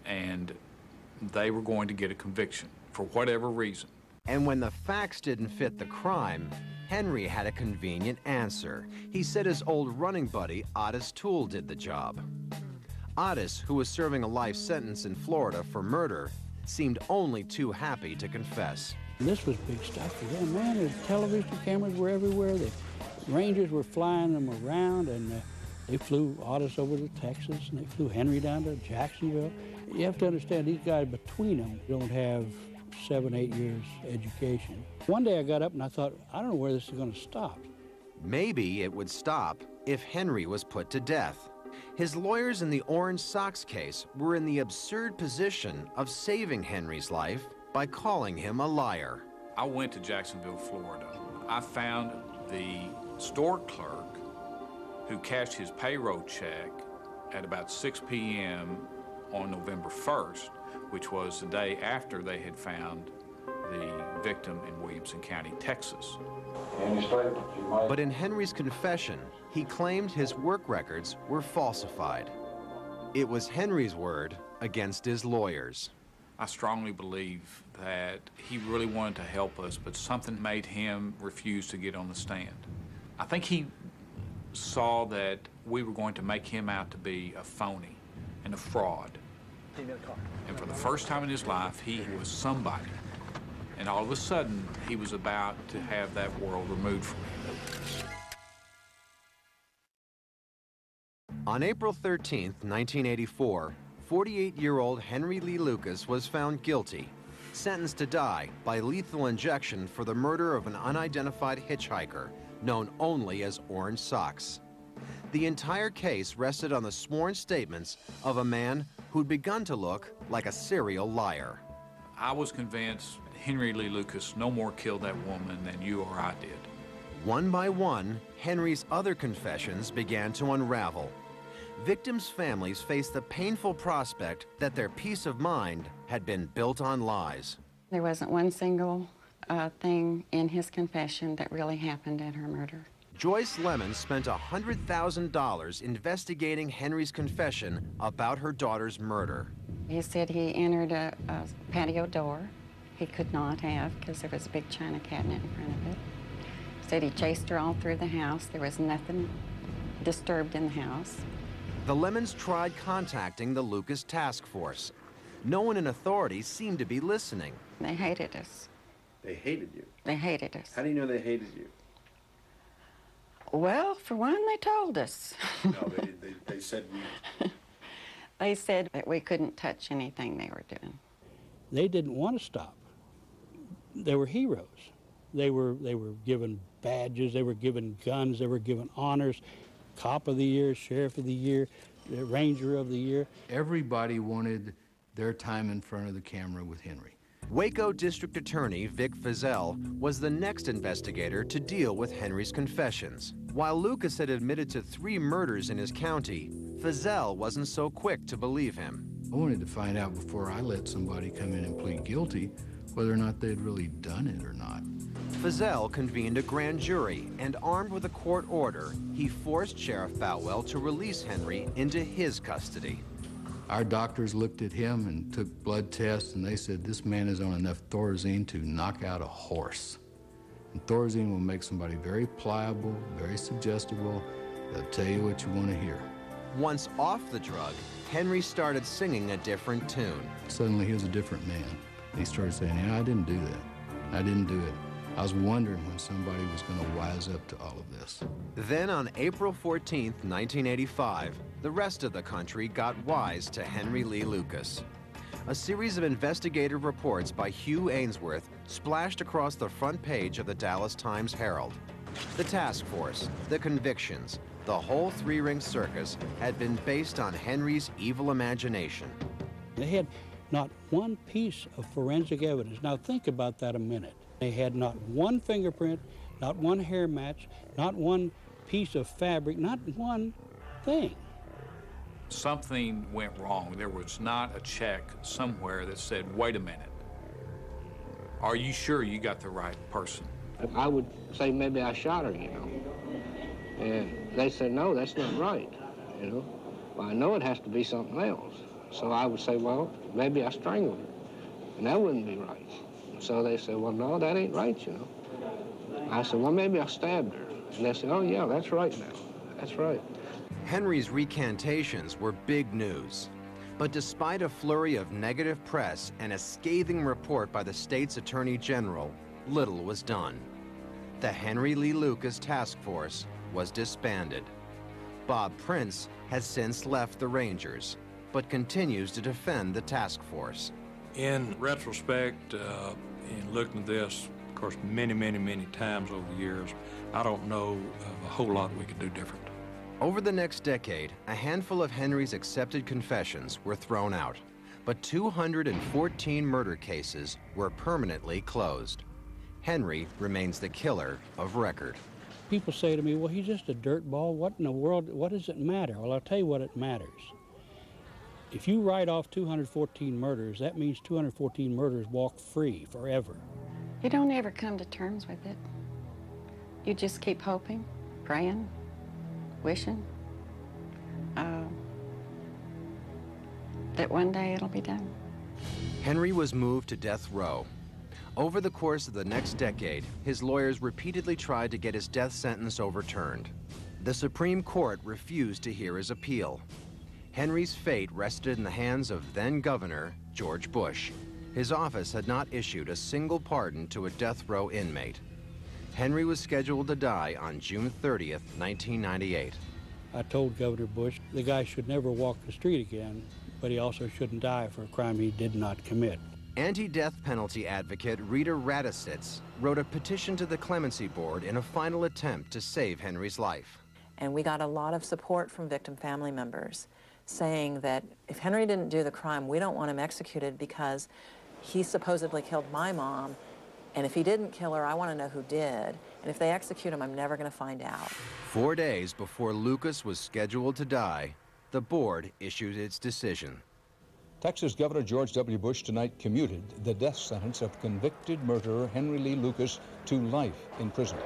and they were going to get a conviction for whatever reason. And when the facts didn't fit the crime, Henry had a convenient answer. He said his old running buddy, Otis Toole, did the job. Otis, who was serving a life sentence in Florida for murder, seemed only too happy to confess. This was big stuff for them, man. The television cameras were everywhere. The Rangers were flying them around, and they flew Otis over to Texas, and they flew Henry down to Jacksonville. You have to understand, these guys between them don't have 7, 8 years education. One day I got up and I thought, I don't know where this is going to stop. Maybe it would stop if Henry was put to death. His lawyers in the Orange Sox case were in the absurd position of saving Henry's life by calling him a liar. I went to Jacksonville, Florida. I found the store clerk who cashed his payroll check at about 6 p.m. on November 1st, which was the day after they had found the victim in Williamson County, Texas. But in Henry's confession, he claimed his work records were falsified. It was Henry's word against his lawyers. I strongly believe that he really wanted to help us, but something made him refuse to get on the stand. I think he saw that we were going to make him out to be a phony and a fraud. And for the first time in his life, he was somebody. And all of a sudden, he was about to have that world removed from him. On April 13th, 1984, 48-year-old Henry Lee Lucas was found guilty, sentenced to die by lethal injection for the murder of an unidentified hitchhiker known only as Orange Sox. The entire case rested on the sworn statements of a man who'd begun to look like a serial liar. I was convinced Henry Lee Lucas no more killed that woman than you or I did. One by one, Henry's other confessions began to unravel. Victims' families faced the painful prospect that their peace of mind had been built on lies. There wasn't one single thing in his confession that really happened in her murder. Joyce Lemon spent $100,000 investigating Henry's confession about her daughter's murder. He said he entered a patio door. He could not have, because there was a big china cabinet in front of it. Said he chased her all through the house. There was nothing disturbed in the house. The Lemons tried contacting the Lucas Task Force. No one in authority seemed to be listening. They hated us. They hated you? They hated us. How do you know they hated you? Well, for one, they told us. No, they said we... They said that we couldn't touch anything they were doing. They didn't want to stop. They were heroes. They were given badges, they were given guns, they were given honors. Cop of the Year, Sheriff of the Year, Ranger of the Year. Everybody wanted their time in front of the camera with Henry. Waco District Attorney Vic Feazell was the next investigator to deal with Henry's confessions. While Lucas had admitted to 3 murders in his county, Feazell wasn't so quick to believe him. I wanted to find out before I let somebody come in and plead guilty whether or not they'd really done it or not. Feazell convened a grand jury, and armed with a court order, he forced Sheriff Boutwell to release Henry into his custody. Our doctors looked at him and took blood tests, and they said this man is on enough Thorazine to knock out a horse. And Thorazine will make somebody very pliable, very suggestible. They'll tell you what you want to hear. Once off the drug, Henry started singing a different tune. Suddenly he was a different man. And he started saying, yeah, I didn't do that. I didn't do it. I was wondering when somebody was going to wise up to all of this. Then on April 14th, 1985, the rest of the country got wise to Henry Lee Lucas. A series of investigative reports by Hugh Ainsworth splashed across the front page of the Dallas Times-Herald. The task force, the convictions, the whole three-ring circus had been based on Henry's evil imagination. They had not one piece of forensic evidence. Now think about that a minute. They had not one fingerprint, not one hair match, not one piece of fabric, not one thing. Something went wrong. There was not a check somewhere that said, wait a minute, are you sure you got the right person? I would say maybe I shot her, you know. And they said, no, that's not right, you know. Well, I know it has to be something else. So I would say, well, maybe I strangled her, and that wouldn't be right. So they said, well, no, that ain't right, you know. I said, well, maybe I stabbed her. And they said, oh, yeah, that's right now. That's right. Henry's recantations were big news. But despite a flurry of negative press and a scathing report by the state's attorney general, little was done. The Henry Lee Lucas Task Force was disbanded. Bob Prince has since left the Rangers, but continues to defend the task force. In retrospect, in looking at this, of course, many times over the years, I don't know of a whole lot we could do different. Over the next decade, a handful of Henry's accepted confessions were thrown out, but 214 murder cases were permanently closed. Henry remains the killer of record. People say to me, well, he's just a dirtball. What in the world, what does it matter? Well, I'll tell you what it matters. If you write off 214 murders, that means 214 murders walk free forever. You don't ever come to terms with it. You just keep hoping, praying, wishing that one day it'll be done. Henry was moved to death row. Over the course of the next decade, his lawyers repeatedly tried to get his death sentence overturned. The Supreme Court refused to hear his appeal. Henry's fate rested in the hands of then-Governor George Bush. His office had not issued a single pardon to a death row inmate. Henry was scheduled to die on June 30th, 1998. I told Governor Bush the guy should never walk the street again, but he also shouldn't die for a crime he did not commit. Anti-death penalty advocate Rita Radisitz wrote a petition to the Clemency Board in a final attempt to save Henry's life. And we got a lot of support from victim family members saying that if Henry didn't do the crime, we don't want him executed because he supposedly killed my mom, and if he didn't kill her, I want to know who did. And if they execute him, I'm never going to find out. 4 days before Lucas was scheduled to die, the board issued its decision. Texas Governor George W. Bush tonight commuted the death sentence of convicted murderer Henry Lee Lucas to life in prison.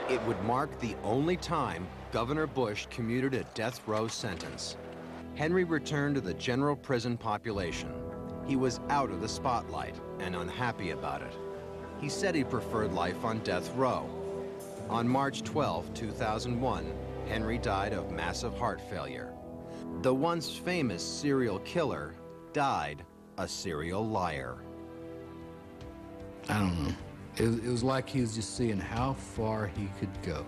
It would mark the only time Governor Bush commuted a death row sentence. Henry returned to the general prison population. He was out of the spotlight and unhappy about it. He said he preferred life on death row. On March 12, 2001, Henry died of massive heart failure. The once famous serial killer died a serial liar. I don't know. It was like he was just seeing how far he could go.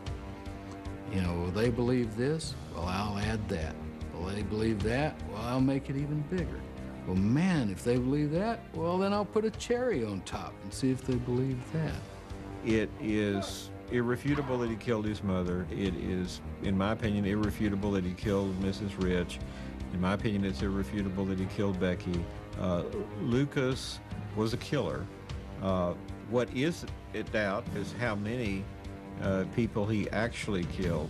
You know, will they believe this? Well, I'll add that. Will they believe that? Well, I'll make it even bigger. Well, man, if they believe that, well, then I'll put a cherry on top and see if they believe that. It is irrefutable that he killed his mother. It is, in my opinion, irrefutable that he killed Mrs. Rich. In my opinion, it's irrefutable that he killed Becky. Lucas was a killer. What is in doubt is how many people he actually killed.